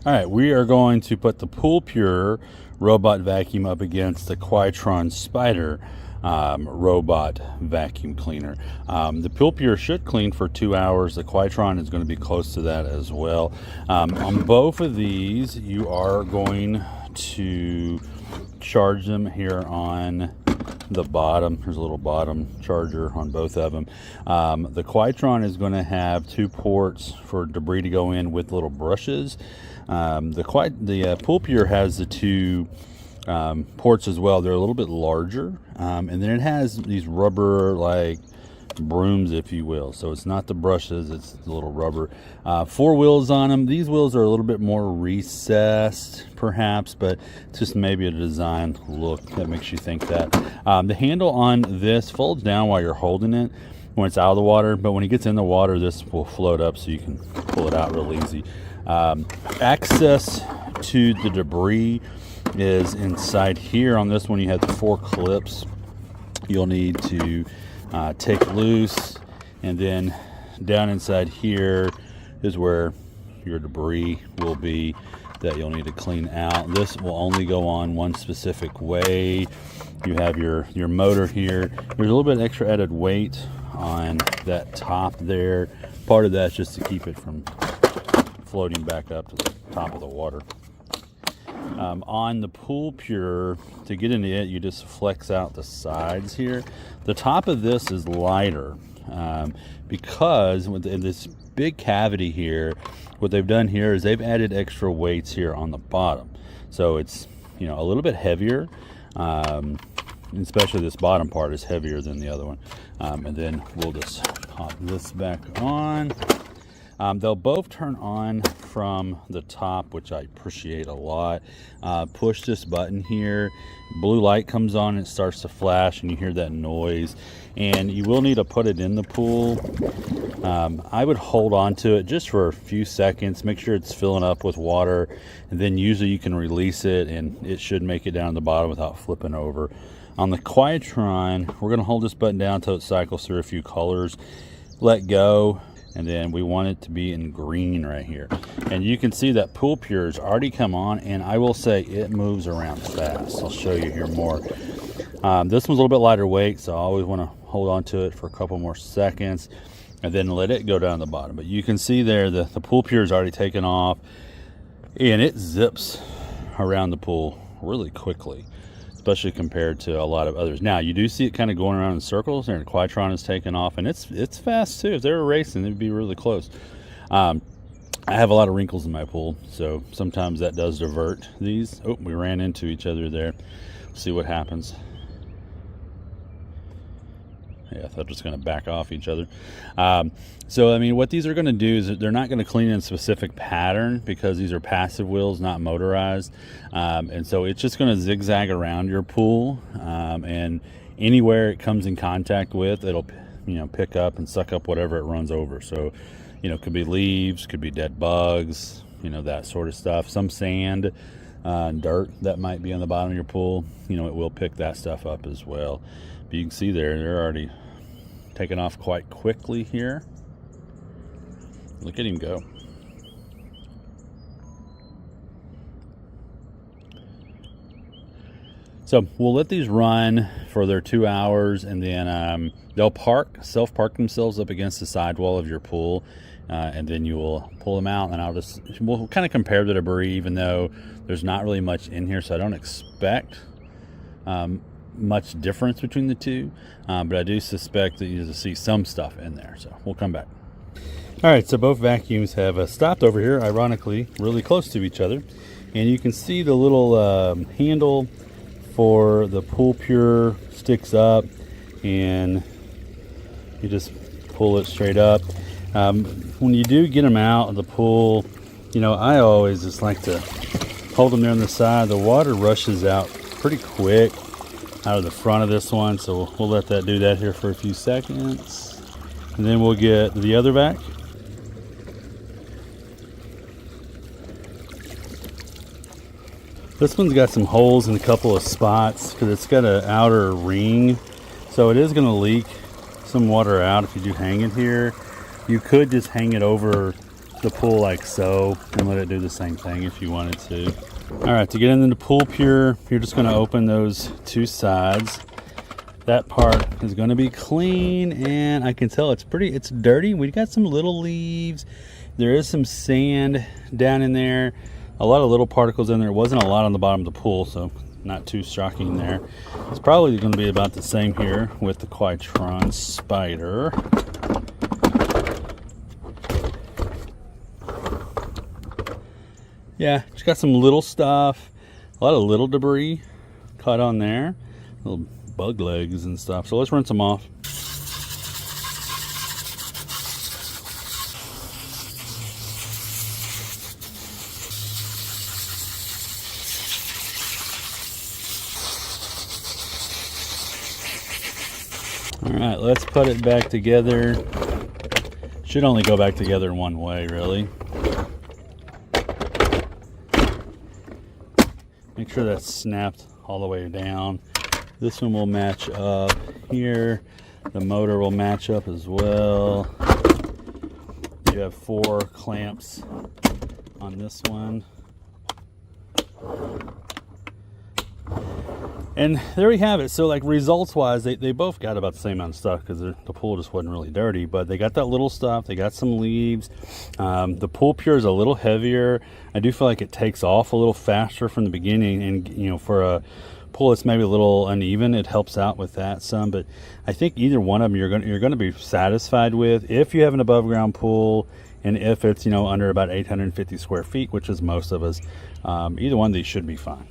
All right, we are going to put the PoolPure Robot Vacuum up against the Quitron Spider Robot Vacuum Cleaner. The PoolPure should clean for 2 hours. The Quitron is going to be close to that as well. On both of these, you are going to charge them here on the bottom. There's a little bottom charger on both of them. The Quitron is going to have 2 ports for debris to go in with little brushes. The PoolPure has the 2 ports as well. They're a little bit larger, and then it has these rubber like brooms, if you will. So it's not the brushes, it's the little rubber. 4 wheels on them. These wheels are a little bit more recessed perhaps, but just maybe a design look that makes you think that. The handle on this folds down while you're holding it when it's out of the water, but when it gets in the water, this will float up so you can pull it out real easy. Access to the debris is inside here. On this one, you have the 4 clips you'll need to take loose, and then down inside here is where your debris will be that you'll need to clean out. This will only go on one specific way. You have your motor here. There's a little bit extra added weight on that top there. Part of that's just to keep it from floating back up to the top of the water. On the PoolPure, to get into it, you just flex out the sides here. The top of this is lighter because with this big cavity here, what they've done here is they've added extra weights here on the bottom. So it's, you know, a little bit heavier, especially this bottom part is heavier than the other one. And then we'll just pop this back on. They'll both turn on from the top, which I appreciate a lot. Push this button here, blue light comes on, it starts to flash, and you hear that noise. And you will need to put it in the pool. I would hold on to it just for a few seconds, make sure it's filling up with water, and then usually you can release it and it should make it down to the bottom without flipping over. On the Quitron, we're going to hold this button down until it cycles through a few colors, let go, and then we want it to be in green right here. And you can see that PoolPure's already come on, and I will say it moves around fast. I'll show you here more. This one's a little bit lighter weight, so I always want to hold on to it for a couple more seconds and then let it go down the bottom. But you can see there the PoolPure's already taken off, and it zips around the pool really quickly, especially compared to a lot of others. Now, you do see it kind of going around in circles, and the Quitron is taking off, and it's fast too. If they were racing, it'd be really close. I have a lot of wrinkles in my pool, so sometimes that does divert these. Oh, we ran into each other there. See what happens. Yeah, I thought just going to back off each other. So, I mean, what these are going to do is they're not going to clean in a specific pattern because these are passive wheels, not motorized. And so it's just going to zigzag around your pool. And anywhere it comes in contact with, it'll, you know, pick up and suck up whatever it runs over. So, you know, it could be leaves, could be dead bugs, you know, that sort of stuff. Some sand, dirt that might be on the bottom of your pool, you know, it will pick that stuff up as well. But you can see there, they're already taking off quite quickly here. Look at him go. So we'll let these run for their 2 hours, and then they'll self-park themselves up against the sidewall of your pool, and then you will pull them out, and we'll kind of compare the debris, even though there's not really much in here, so I don't expect much difference between the two, but I do suspect that you'll see some stuff in there, so we'll come back. All right, so both vacuums have stopped over here, ironically, really close to each other, and you can see the little handle for the PoolPure sticks up, and you just pull it straight up. When you do get them out of the pool, you know, I always just like to hold them there on the side. The water rushes out pretty quick out of the front of this one, so we'll let that do that here for a few seconds, and then we'll get the other vac. This one's got some holes in a couple of spots because it's got an outer ring, so it is going to leak some water out if you do hang it here. You could just hang it over the pool like so and let it do the same thing if you wanted to. All right, to get into the PoolPure, you're just going to open those two sides. That part is going to be clean, and I can tell it's dirty. We got some little leaves. There is some sand down in there, a lot of little particles in there. It wasn't a lot on the bottom of the pool, so not too shocking there. It's probably going to be about the same here with the Quitron Spider. Yeah, just got some little stuff, a lot of little debris caught on there, little bug legs and stuff. So let's rinse them off. All right, let's put it back together. Should only go back together in one way, really. Make sure that's snapped all the way down. This one will match up here. The motor will match up as well. You have 4 clamps on this one. And there we have it. So like results wise, they both got about the same amount of stuff because the pool just wasn't really dirty, but they got that little stuff. They got some leaves. The PoolPure is a little heavier. I do feel like it takes off a little faster from the beginning, and you know, for a pool that's maybe a little uneven, it helps out with that some. But I think either one of them you're going to be satisfied with if you have an above ground pool, and if it's, you know, under about 850 square feet, which is most of us. Either one of these should be fine.